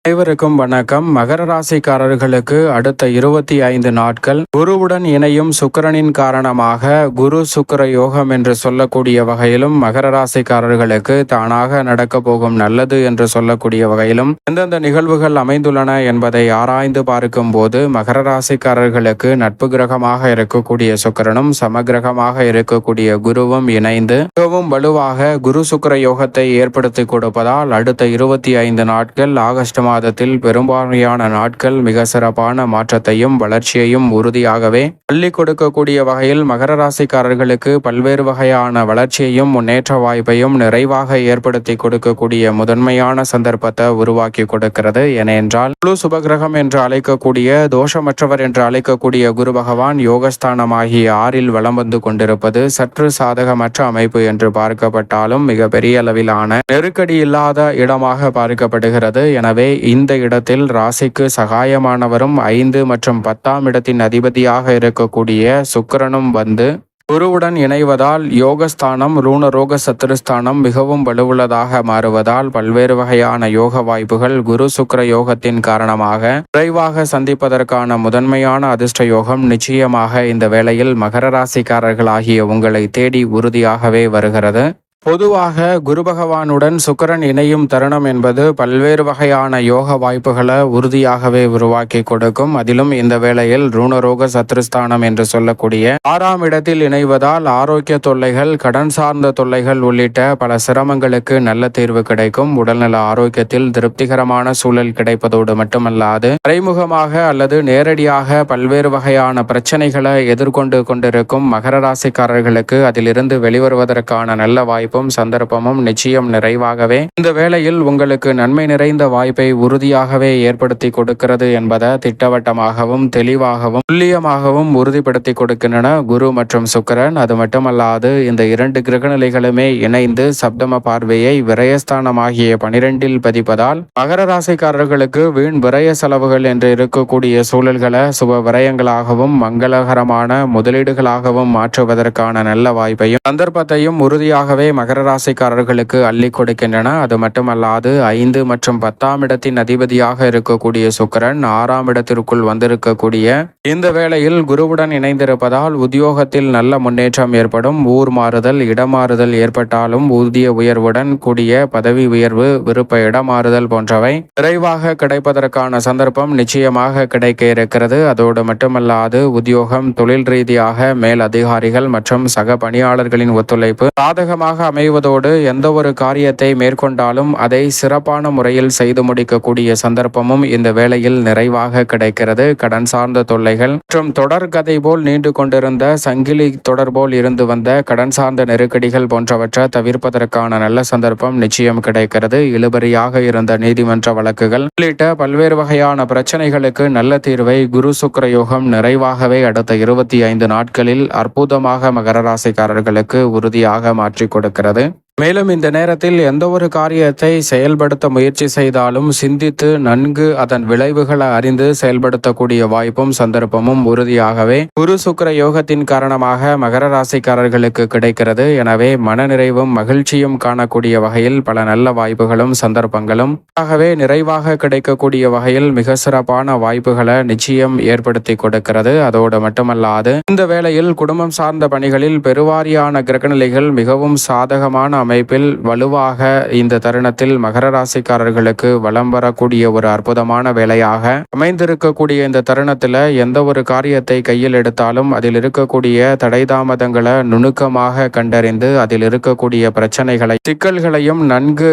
அனைவருக்கும் வணக்கம். மகர ராசிக்காரர்களுக்கு அடுத்த 25 நாட்கள் குருவுடன் இணையும் சுக்கிரனின் காரணமாக குரு சுக்கிர யோகம் என்று சொல்லக்கூடிய வகையிலும், மகர ராசிக்காரர்களுக்கு தானாக நடக்க போகும் நல்லது என்று சொல்லக்கூடிய வகையிலும் எந்தெந்த நிகழ்வுகள் அமைந்துள்ளன என்பதை ஆராய்ந்து பார்க்கும் போது, மகர ராசிக்காரர்களுக்கு நட்பு கிரகமாக இருக்கக்கூடிய சுக்கிரனும் சமகிரகமாக இருக்கக்கூடிய குருவும் இணைந்து மிகவும் வலுவாக குரு சுக்கிர யோகத்தை ஏற்படுத்தி கொடுப்பதால் அடுத்த 25 நாட்கள் ஆகஸ்ட் மாதத்தில் பெரும்பான்மையான நாட்கள் மிக சிறப்பான மாற்றத்தையும் வளர்ச்சியையும் உறுதியாகவே அள்ளி கொடுக்கக்கூடிய வகையில் மகர ராசிக்காரர்களுக்கு பல்வேறு வகையான வளர்ச்சியையும் முன்னேற்ற வாய்ப்பையும் நிறைவாக ஏற்படுத்தி கொடுக்கக்கூடிய முதன்மையான சந்தர்ப்பத்தை உருவாக்கி கொடுக்கிறது. ஏனென்றால் முழு சுபகிரகம் என்று அழைக்கக்கூடிய, தோஷமற்றவர் என்று அழைக்கக்கூடிய குரு பகவான் யோகஸ்தானமாகிய 6இல் வலம் வந்து கொண்டிருப்பது சற்று சாதகமற்ற அமைப்பு என்று பார்க்கப்பட்டாலும் மிக பெரிய அளவிலான நெருக்கடி இல்லாத இடமாக பார்க்கப்படுகிறது. எனவே இந்த இடத்தில் ராசிக்கு சகாயமானவரும் 5 மற்றும் 10ஆம் இடத்தின் அதிபதியாக இருக்கக்கூடிய சுக்கிரனும் வந்து குருவுடன் இணைவதால் யோகஸ்தானம் ரூணரோக சத்துருஸ்தானம் மிகவும் வலுவுள்ளதாக மாறுவதால் பல்வேறு வகையான யோக வாய்ப்புகள் குரு சுக்கிர யோகத்தின் காரணமாக விரைவாக சந்திப்பதற்கான முதன்மையான அதிர்ஷ்ட யோகம் நிச்சயமாக இந்த வேளையில் மகர ராசிக்காரர்களாகிய உங்களை தேடி உறுதியாகவே வருகிறது. பொதுவாக குரு பகவானுடன் சுக்கிரன் இணையும் தருணம் என்பது பல்வேறு வகையான யோக வாய்ப்புகளை உறுதியாகவே உருவாக்கி கொடுக்கும். அதிலும் இந்த வேளையில் ரூணரோக சத்ருஸ்தானம் என்று சொல்லக்கூடிய 6ஆம் இடத்தில் இணைவதால் ஆரோக்கிய தொல்லைகள், கடன் சார்ந்த தொல்லைகள் உள்ளிட்ட பல சிரமங்களுக்கு நல்ல தீர்வு கிடைக்கும். உடல்நல ஆரோக்கியத்தில் திருப்திகரமான சூழல் கிடைப்பதோடு மட்டுமல்லாது மறைமுகமாக அல்லது நேரடியாக பல்வேறு வகையான பிரச்சனைகளை எதிர்கொண்டு கொண்டிருக்கும் மகர ராசிக்காரர்களுக்கு அதிலிருந்து வெளிவருவதற்கான நல்ல வாய்ப்பு சந்தர்ப்பமும் நிச்சயம் நிறைவாகவே இந்த வேளையில் உங்களுக்கு நன்மை நிறைந்த வாய்ப்பை உறுதியாகவே ஏற்படுத்தி கொடுக்கிறது என்பதை திட்டவட்டமாகவும் தெளிவாகவும் துல்லியமாகவும் உறுதிப்படுத்தி கொடுக்கின்றன குரு மற்றும் சுக்கிரன். அது மட்டுமல்லாது இந்த 2 கிரகநிலைகளுமே இணைந்து சப்தம பார்வையை விரயஸ்தானமாகிய 12இல் பதிப்பதால் மகர ராசிக்காரர்களுக்கு வீண் விரய செலவுகள் என்று இருக்கக்கூடிய சூழல்களை சுப விரயங்களாகவும் மங்களகரமான முதலீடுகளாகவும் மாற்றுவதற்கான நல்ல வாய்ப்பையும் சந்தர்ப்பத்தையும் உறுதியாகவே மகர ராசிக்காரர்களுக்கு அள்ளி கொடுக்கின்றன. அது மட்டுமல்லாது 5 மற்றும் 10ஆம் இடத்தின் அதிபதியாக இருக்கக்கூடிய சுக்கிரன் 6ஆம் இடத்திற்குள் வந்திருக்கக்கூடிய இந்த வேளையில் குருவுடன் இணைந்திருப்பதால் உத்தியோகத்தில் நல்ல முன்னேற்றம் ஏற்படும். ஊர் மாறுதல், இடமாறுதல் ஏற்பட்டாலும் ஊதிய உயர்வுடன் கூடிய பதவி உயர்வு, விருப்ப இடமாறுதல் போன்றவை விரைவாக கிடைப்பதற்கான சந்தர்ப்பம் நிச்சயமாக கிடைக்க இருக்கிறது. அதோடு மட்டுமல்லாது உத்தியோகம், தொழில் ரீதியாக மேல் அதிகாரிகள் மற்றும் சக பணியாளர்களின் ஒத்துழைப்பு சாதகமாக அமைவதோடு எந்த ஒரு காரியத்தை மேற்கொண்டாலும் அதை சிறப்பான முறையில் செய்து முடிக்கக்கூடிய சந்தர்ப்பமும் இந்த வேளையில் நிறைவாக கிடைக்கிறது. கடன் சார்ந்த தொல்லைகள் மற்றும் தொடர் கதை போல் நீண்டு கொண்டிருந்த சங்கிலி தொடர் போல் இருந்து வந்த கடன் சார்ந்த நெருக்கடிகள் போன்றவற்றை தவிர்ப்பதற்கான நல்ல சந்தர்ப்பம் நிச்சயம் கிடைக்கிறது. இழுபறியாக இருந்த நீதிமன்ற வழக்குகள் உள்ளிட்ட பல்வேறு வகையான பிரச்சனைகளுக்கு நல்ல தீர்வை குரு சுக்கிர யோகம் நிறைவாகவே அடுத்த 25 நாட்களில் அற்புதமாக மகர ராசிக்காரர்களுக்கு உறுதியாக மாற்றி கொடுக்கிறது. மேலும் இந்த நேரத்தில் எந்த ஒரு காரியத்தை செயல்படுத்த முயற்சி செய்தாலும் சிந்தித்து நன்கு அதன் விளைவுகளை அறிந்து செயல்படுத்தக்கூடிய வாய்ப்பும் சந்தர்ப்பமும் உறுதியாகவே குரு சுக்கிர யோகத்தின் காரணமாக மகர ராசிக்காரர்களுக்கு கிடைக்கிறது. எனவே மனநிறைவும் மகிழ்ச்சியும் காணக்கூடிய வகையில் பல நல்ல வாய்ப்புகளும் சந்தர்ப்பங்களும் ஆகவே நிறைவாக கிடைக்கக்கூடிய வகையில் மிக சிறப்பான வாய்ப்புகளை நிச்சயம் ஏற்படுத்தி கொடுக்கிறது. அதோடு மட்டுமல்லாது இந்த வேளையில் குடும்பம் சார்ந்த பணிகளில் பெருவாரியான கிரகநிலைகள் மிகவும் சாதகமான அமைப்பில் வலுவாக இந்த தருணத்தில் மகர ராசிக்காரர்களுக்கு வலம் வரக்கூடிய ஒரு அற்புதமான வேலையாக அமைந்திருக்கக்கூடிய இந்த தருணத்தில் எந்த ஒரு காரியத்தை கையில் எடுத்தாலும் அதில் இருக்கக்கூடிய தடை தாமதங்களை நுணுக்கமாக கண்டறிந்து அதில் இருக்கக்கூடிய பிரச்சனைகளை, சிக்கல்களையும் நன்கு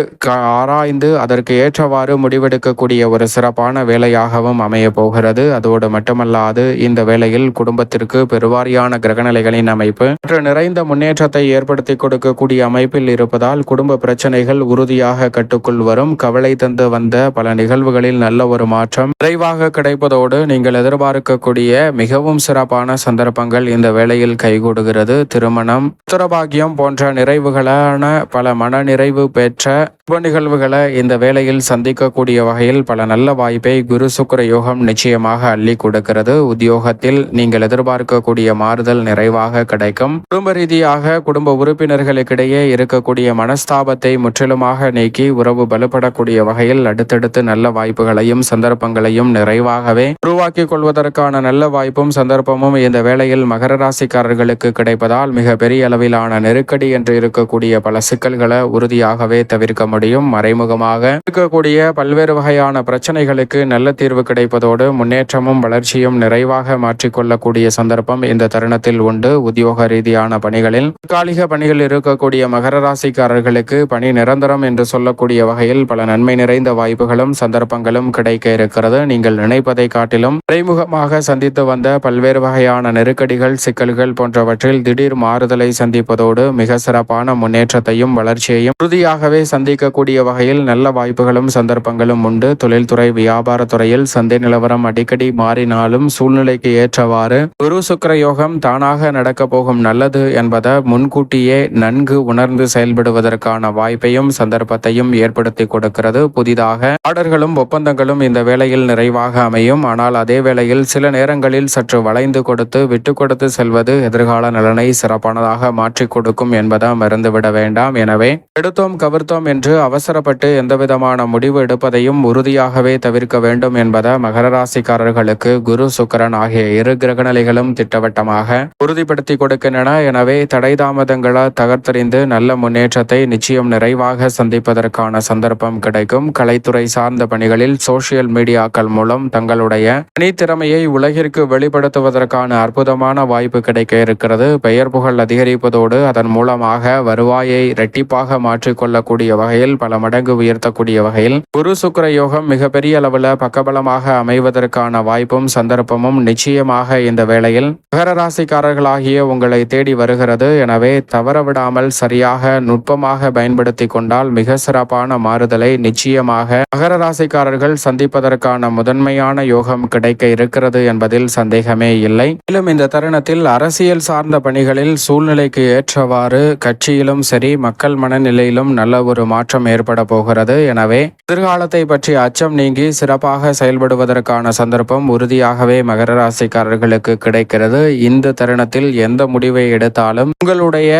ஆராய்ந்து அதற்கு ஏற்றவாறு முடிவெடுக்கக்கூடிய ஒரு சிறப்பான வேலையாகவும் அமைய போகிறது. அதோடு மட்டுமல்லாது இந்த வேளையில் குடும்பத்திற்கு பெருவாரியான கிரகநிலைகளின் அமைப்பு மற்ற நிறைந்த முன்னேற்றத்தை ஏற்படுத்தி கொடுக்கக்கூடிய அமைப்பில் இருப்பதால் குடும்ப பிரச்சனைகள் உறுதியாக கட்டுக்குள் வரும். கவலை தந்து வந்த பல நிகழ்வுகளில் நல்ல ஒரு மாற்றம் விரைவாக கிடைப்பதோடு நீங்கள் எதிர்பார்க்கக்கூடிய மிகவும் சிறப்பான சந்தர்ப்பங்கள் இந்த வேளையில் கைகூடுகிறது. திருமணம், உத்தரபாகியம் போன்ற நிறைவுகளான பல மன நிறைவு பெற்ற நிகழ்வுகளை இந்த வேளையில் சந்திக்கக்கூடிய வகையில் பல நல்ல வாய்ப்பை குரு சுக்கிர யோகம் நிச்சயமாக அள்ளி கொடுக்கிறது. உத்தியோகத்தில் நீங்கள் எதிர்பார்க்கக்கூடிய மாறுதல் நிறைவாக கிடைக்கும். குடும்ப ரீதியாக குடும்ப உறுப்பினர்களுக்கிடையே இருக்கக்கூடிய இருக்கக்கூடிய மனஸ்தாபத்தை முற்றிலுமாக நீக்கி உறவு பலப்படக்கூடிய வகையில் அடுத்தடுத்து நல்ல வாய்ப்புகளையும் சந்தர்ப்பங்களையும் நிறைவாகவே உருவாக்கிக் கொள்வதற்கான நல்ல வாய்ப்பும் சந்தர்ப்பமும் இந்த வேளையில் மகர ராசிக்காரர்களுக்கு கிடைப்பதால் மிக பெரிய அளவிலான நெருக்கடி என்று இருக்கக்கூடிய பல சிக்கல்களை உறுதியாகவே தவிர்க்க முடியும். மறைமுகமாக இருக்கக்கூடிய பல்வேறு வகையான பிரச்சனைகளுக்கு நல்ல தீர்வு கிடைப்பதோடு முன்னேற்றமும் வளர்ச்சியும் நிறைவாக மாற்றிக்கொள்ளக்கூடிய சந்தர்ப்பம் இந்த தருணத்தில் உண்டு. உத்தியோக ரீதியான பணிகளில் தற்காலிக பணிகள் இருக்கக்கூடிய மகர ராசிக்காரர்களுக்கு பணி நிரந்தரம் என்று சொல்லக்கூடிய வகையில் பல நன்மை நிறைந்த வாய்ப்புகளும் சந்தர்ப்பங்களும் கிடைக்க இருக்கிறது. நீங்கள் நினைப்பதை காட்டிலும் மறைமுகமாக சந்தித்து வந்த பல்வேறு வகையான நெருக்கடிகள் சிக்கல்கள் போன்றவற்றில் திடீர் மாறுதலை சந்திப்பதோடு மிக சிறப்பான முன்னேற்றத்தையும் வளர்ச்சியையும் உறுதியாகவே சந்திக்கக்கூடிய வகையில் நல்ல வாய்ப்புகளும் சந்தர்ப்பங்களும் உண்டு. தொழில்துறை வியாபார துறையில் சந்தை நிலவரம் அடிக்கடி மாறினாலும் சூழ்நிலைக்கு ஏற்றவாறு குரு சுக்கிர யோகம் தானாக நடக்க போகும் நல்லது என்பதை முன்கூட்டியே நன்கு உணர்ந்து செயல்படுவதற்கான வாய்ப்பையும் சந்தர்ப்பத்தையும் ஏற்படுத்தி கொடுக்கிறது. புதிதாக ஆர்டர்களும் ஒப்பந்தங்களும் இந்த வேளையில் நிறைவாக அமையும். ஆனால் அதே வேளையில் சில நேரங்களில் சற்று வளைந்து கொடுத்து விட்டு கொடுத்து செல்வது எதிர்கால நலனை சிறப்பானதாக மாற்றிக் கொடுக்கும் என்பதை மறந்துவிட வேண்டாம். எனவே எடுத்தோம் கவிர்த்தோம் என்று அவசரப்பட்டு எந்தவிதமான முடிவு எடுப்பதையும் உறுதியாகவே தவிர்க்க வேண்டும் என்பதை மகர ராசிக்காரர்களுக்கு குரு சுக்கிரன் ஆகிய இரு கிரகநிலைகளும் திட்டவட்டமாக உறுதிப்படுத்தி கொடுக்கின்றன. எனவே தடை தாமதங்களை தகர்த்தறிந்து நல்ல முன்னேற்றத்தை நிச்சயம் நிறைவாக சந்திப்பதற்கான சந்தர்ப்பம் கிடைக்கும். கலைத்துறை சார்ந்த பணிகளில் சோசியல் மீடியாக்கள் மூலம் தங்களுடைய தனித்திறமையை உலகிற்கு வெளிப்படுத்துவதற்கான அற்புதமான வாய்ப்பு கிடைக்க இருக்கிறது. பெயர் புகழ் அதிகரிப்பதோடு அதன் மூலமாக வருவாயை இரட்டிப்பாக மாற்றிக்கொள்ளக்கூடிய வகையில் பல மடங்கு உயர்த்தக்கூடிய வகையில் குரு சுக்கிர யோகம் மிகப்பெரிய அளவில் பக்கபலமாக அமைவதற்கான வாய்ப்பும் சந்தர்ப்பமும் நிச்சயமாக இந்த வேளையில் மகர ராசிக்காரர்களாகிய உங்களை தேடி வருகிறது. எனவே தவறவிடாமல் சரியாக நுட்பமாக பயன்படுத்தி கொண்டால் மிக சிறப்பான மாறுதலை நிச்சயமாக மகர ராசிக்காரர்கள் சந்திப்பதற்கான முதன்மையான யோகம் கிடைக்க இருக்கிறது என்பதில் சந்தேகமே இல்லை. மேலும் இந்த தருணத்தில் அரசியல் சார்ந்த பணிகளில் சூழ்நிலைக்கு ஏற்றவாறு கட்சியிலும் சரி மக்கள் மனநிலையிலும் நல்ல ஒரு மாற்றம் ஏற்பட போகிறது. எனவே எதிர்காலத்தை பற்றி அச்சம் நீங்கி சிறப்பாக செயல்படுவதற்கான சந்தர்ப்பம் உறுதியாகவே மகர ராசிக்காரர்களுக்கு கிடைக்கிறது. இந்த தருணத்தில் எந்த முடிவை எடுத்தாலும் உங்களுடைய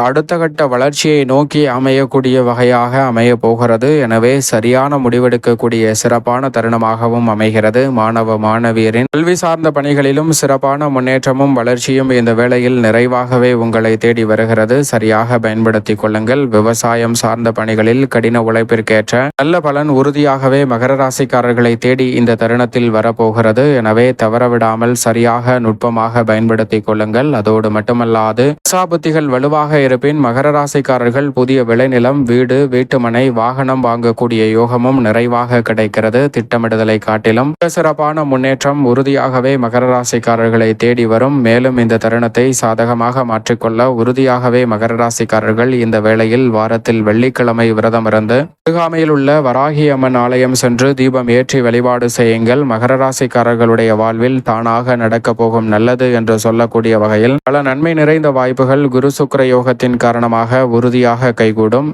அடுத்த கட்ட வளர்ச்சியை நோக்கி அமையக்கூடிய வகையாக அமைய போகிறது. எனவே சரியான முடிவெடுக்கக்கூடிய சிறப்பான தருணமாகவும் அமைகிறது. மாணவ மாணவியரின் கல்வி சார்ந்த பணிகளிலும் சிறப்பான முன்னேற்றமும் வளர்ச்சியும் இந்த வேளையில் நிறைவாகவே உங்களை தேடி வருகிறது. சரியாக பயன்படுத்திக் கொள்ளுங்கள். விவசாயம் சார்ந்த பணிகளில் கடின உழைப்பிற்கேற்ற நல்ல பலன் உறுதியாகவே மகர ராசிக்காரர்களை தேடி இந்த தருணத்தில் வரப்போகிறது. எனவே தவறவிடாமல் சரியாக நுட்பமாக பயன்படுத்திக் கொள்ளுங்கள். அதோடு மட்டுமல்லாது புத்திகள் வலுவாக இருப்பின் மகர ராசிக்காரர்கள் புதிய விளைநிலம் வீடு வீட்டுமனை வாகனம் வாங்கக்கூடிய யோகமும் நிறைவாக கிடைக்கிறது. திட்டமிடுதலை காட்டிலும் சிறப்பான முன்னேற்றம் உறுதியாகவே மகர ராசிக்காரர்களை தேடி வரும். மேலும் இந்த தருணத்தை சாதகமாக மாற்றிக்கொள்ள உறுதியாகவே மகர ராசிக்காரர்கள் இந்த வேளையில் வாரத்தில் வெள்ளிக்கிழமை விரதம் இருந்து அருகாமையில் உள்ள வராகி அம்மன் ஆலயம் சென்று தீபம் ஏற்றி வழிபாடு செய்யுங்கள். மகர ராசிக்காரர்களுடைய வாழ்வில் தானாக நடக்க போகும் நல்லது என்று சொல்லக்கூடிய வகையில் பல நன்மை நிறைந்த வாய்ப்புகள் குரு சுக்கிர யோகத்தின் காரணமாக உறுதியாக கைகூடும்.